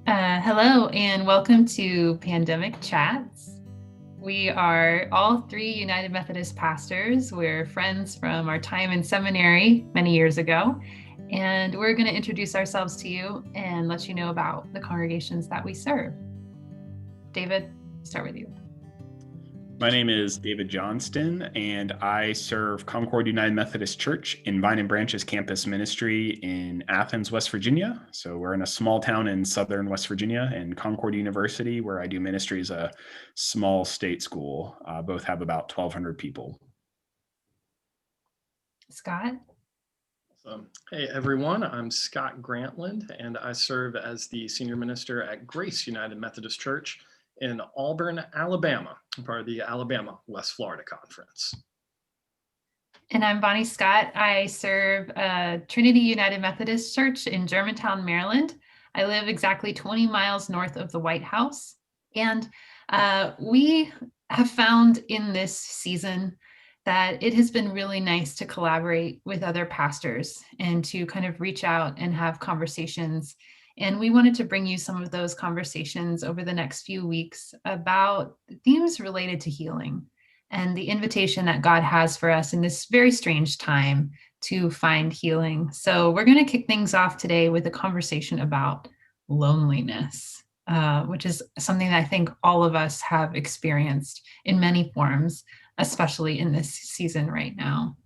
Hello, and welcome to Pandemic Chats. We are all three United Methodist pastors. We're friends from our time in seminary many years ago, and we're going to introduce ourselves to you and let you know about the congregations that we serve. David, start with you. My name is David Johnston, and I serve Concord United Methodist Church in Vine and Branches Campus Ministry in Athens, West Virginia. So we're in a small town in southern West Virginia, and Concord University, where I do ministry, is a small state school. Both have about 1,200 people. Scott? Hey everyone, I'm Scott Grantland, and I serve as the senior minister at Grace United Methodist Church in Auburn, Alabama, part of the Alabama West Florida Conference. And I'm Bonnie Scott. I serve Trinity United Methodist Church in Germantown, Maryland. I live exactly 20 miles north of the White House. And we have found in this season that it has been really nice to collaborate with other pastors and to kind of reach out and have conversations. And we wanted to bring you some of those conversations over the next few weeks about themes related to healing and the invitation that God has for us in this very strange time to find healing. So we're going to kick things off today with a conversation about loneliness, which is something that I think all of us have experienced in many forms, especially in this season right now.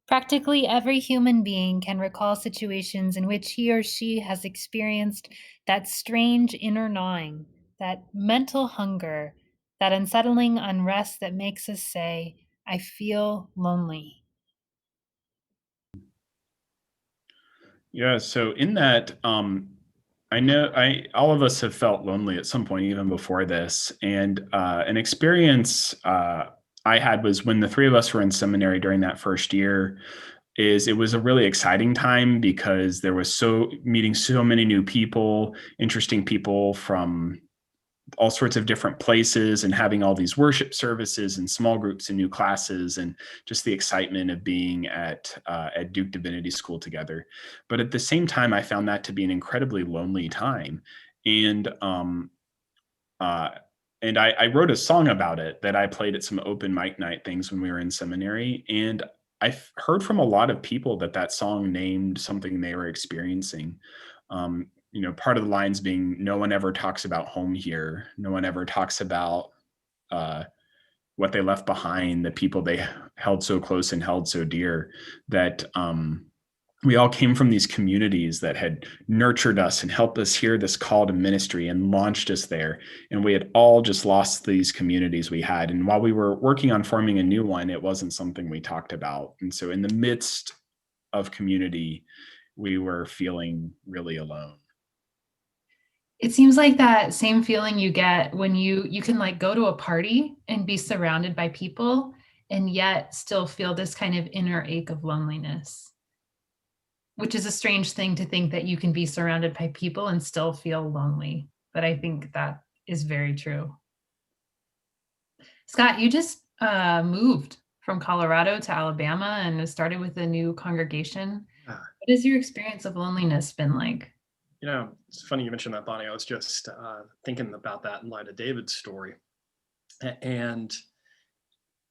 Practically every human being can recall situations in which he or she has experienced that strange inner gnawing, that mental hunger, that unsettling unrest that makes us say, I feel lonely. Yeah, so in that, I know all of us have felt lonely at some point, even before this. And an experience I had was when the three of us were in seminary during that first year. It was a really exciting time because there was meeting so many new people, interesting people from all sorts of different places, and having all these worship services and small groups and new classes, and just the excitement of being at Duke Divinity School together. But at the same time, I found that to be an incredibly lonely time. And I wrote a song about it that I played at some open mic night things when we were in seminary. And I've heard from a lot of people that song named something they were experiencing. Part of the lines being, no one ever talks about home here. No one ever talks about what they left behind, the people they held so close and held so dear. That we all came from these communities that had nurtured us and helped us hear this call to ministry and launched us there. And we had all just lost these communities we had. And while we were working on forming a new one, it wasn't something we talked about. And so in the midst of community, we were feeling really alone. It seems like that same feeling you get when you can like go to a party and be surrounded by people and yet still feel this kind of inner ache of loneliness, which is a strange thing to think, that you can be surrounded by people and still feel lonely. But I think that is very true. Scott, you just moved from Colorado to Alabama and started with a new congregation. What has your experience of loneliness been like? It's funny you mentioned that, Bonnie. I was just thinking about that in light of David's story. And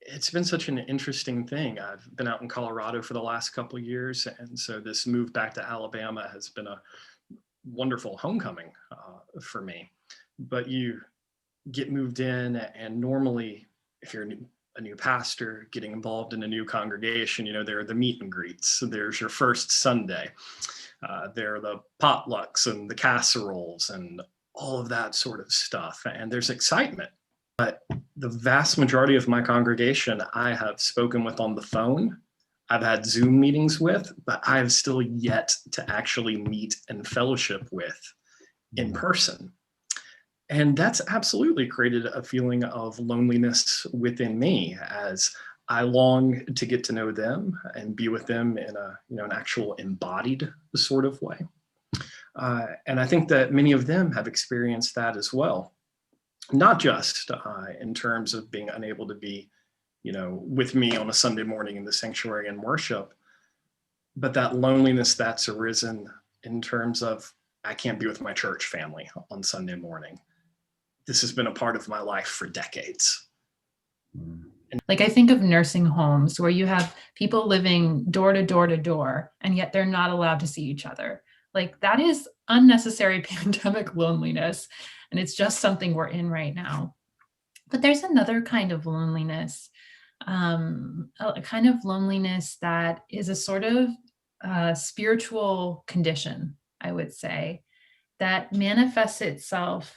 it's been such an interesting thing. I've been out in Colorado for the last couple of years, and so this move back to Alabama has been a wonderful homecoming for me. But you get moved in, and normally, if you're a new pastor getting involved in a new congregation, there are the meet and greets. So there's your first Sunday. There are the potlucks and the casseroles and all of that sort of stuff. And there's excitement. But the vast majority of my congregation I have spoken with on the phone. I've had Zoom meetings with, but I have still yet to actually meet and fellowship with in person. And that's absolutely created a feeling of loneliness within me, as I long to get to know them and be with them in an actual embodied sort of way. And I think that many of them have experienced that as well. Not just in terms of being unable to be, with me on a Sunday morning in the sanctuary and worship, but that loneliness that's arisen in terms of I can't be with my church family on Sunday morning. This has been a part of my life for decades. Like I think of nursing homes where you have people living door to door to door, and yet they're not allowed to see each other. Like that is unnecessary pandemic loneliness. And it's just something we're in right now. But there's another kind of loneliness, a kind of loneliness that is a sort of spiritual condition, I would say, that manifests itself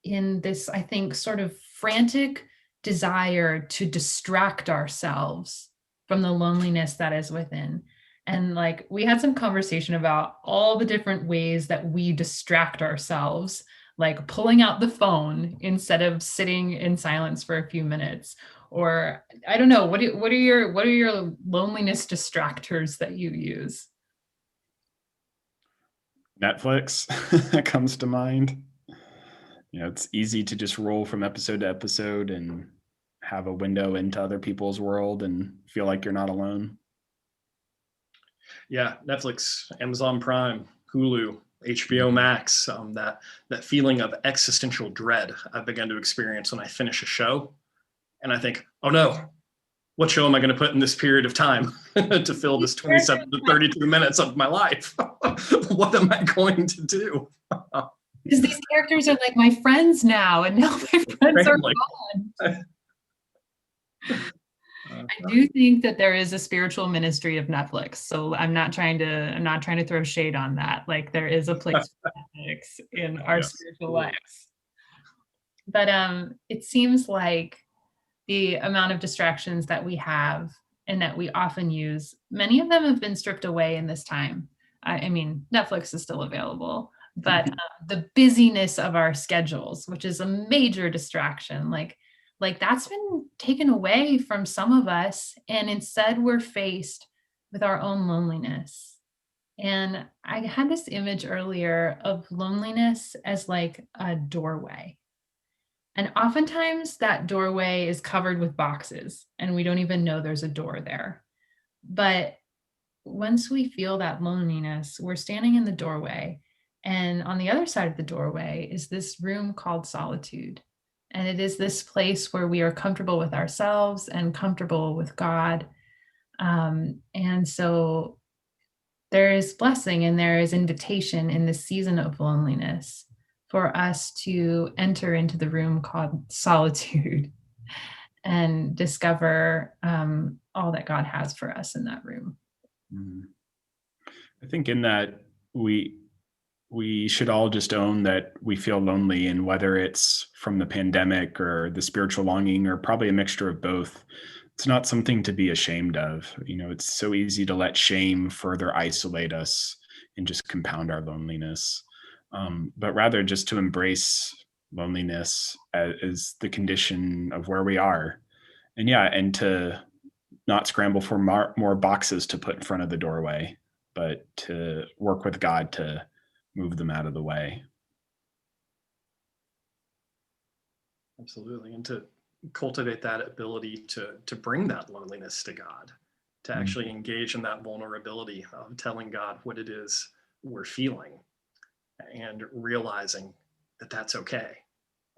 in this, I think, sort of frantic desire to distract ourselves from the loneliness that is within. And like we had some conversation about all the different ways that we distract ourselves, like pulling out the phone instead of sitting in silence for a few minutes. Or I don't know, what are your loneliness distractors that you use? Netflix comes to mind. It's easy to just roll from episode to episode and have a window into other people's world and feel like you're not alone. Yeah, Netflix, Amazon Prime, Hulu, HBO Max, that feeling of existential dread I've begun to experience when I finish a show. And I think, oh no, what show am I going to put in this period of time to fill this 27 to 32 minutes of my life? What am I going to do? Because these characters are like my friends now, and now my friends are gone. I do think that there is a spiritual ministry of Netflix. So I'm not trying to throw shade on that. Like there is a place for Netflix in our spiritual lives. But it seems like the amount of distractions that we have and that we often use, many of them have been stripped away in this time. I mean, Netflix is still available, but the busyness of our schedules, which is a major distraction, like that's been taken away from some of us. And instead we're faced with our own loneliness. And I had this image earlier of loneliness as like a doorway. And oftentimes that doorway is covered with boxes and we don't even know there's a door there. But once we feel that loneliness, we're standing in the doorway. And on the other side of the doorway is this room called solitude. And it is this place where we are comfortable with ourselves and comfortable with God. And so there is blessing and there is invitation in this season of loneliness for us to enter into the room called solitude and discover all that God has for us in that room. I think in that we should all just own that we feel lonely, and whether it's from the pandemic or the spiritual longing or probably a mixture of both, it's not something to be ashamed of. It's so easy to let shame further isolate us and just compound our loneliness. But rather just to embrace loneliness as the condition of where we are. And to not scramble for more boxes to put in front of the doorway, but to work with God to move them out of the way. Absolutely. And to cultivate that ability to bring that loneliness to God, to actually engage in that vulnerability of telling God what it is we're feeling and realizing that that's okay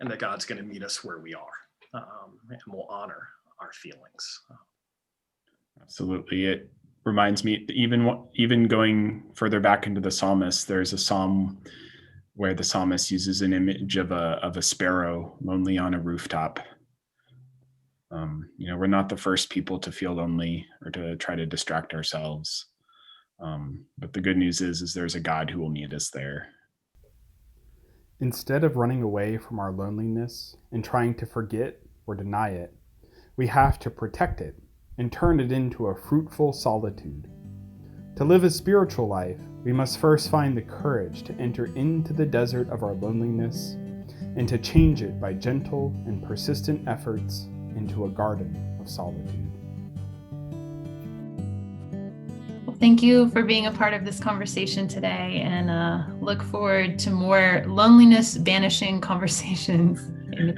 and that God's going to meet us where we are and will honor our feelings. Absolutely. It reminds me, even going further back into the psalmist, there's a psalm where the psalmist uses an image of a sparrow lonely on a rooftop. We're not the first people to feel lonely or to try to distract ourselves. But the good news is there's a God who will meet us there. Instead of running away from our loneliness and trying to forget or deny it, we have to protect it and turn it into a fruitful solitude. To live a spiritual life, we must first find the courage to enter into the desert of our loneliness and to change it by gentle and persistent efforts into a garden of solitude. Well, thank you for being a part of this conversation today, and look forward to more loneliness banishing conversations in the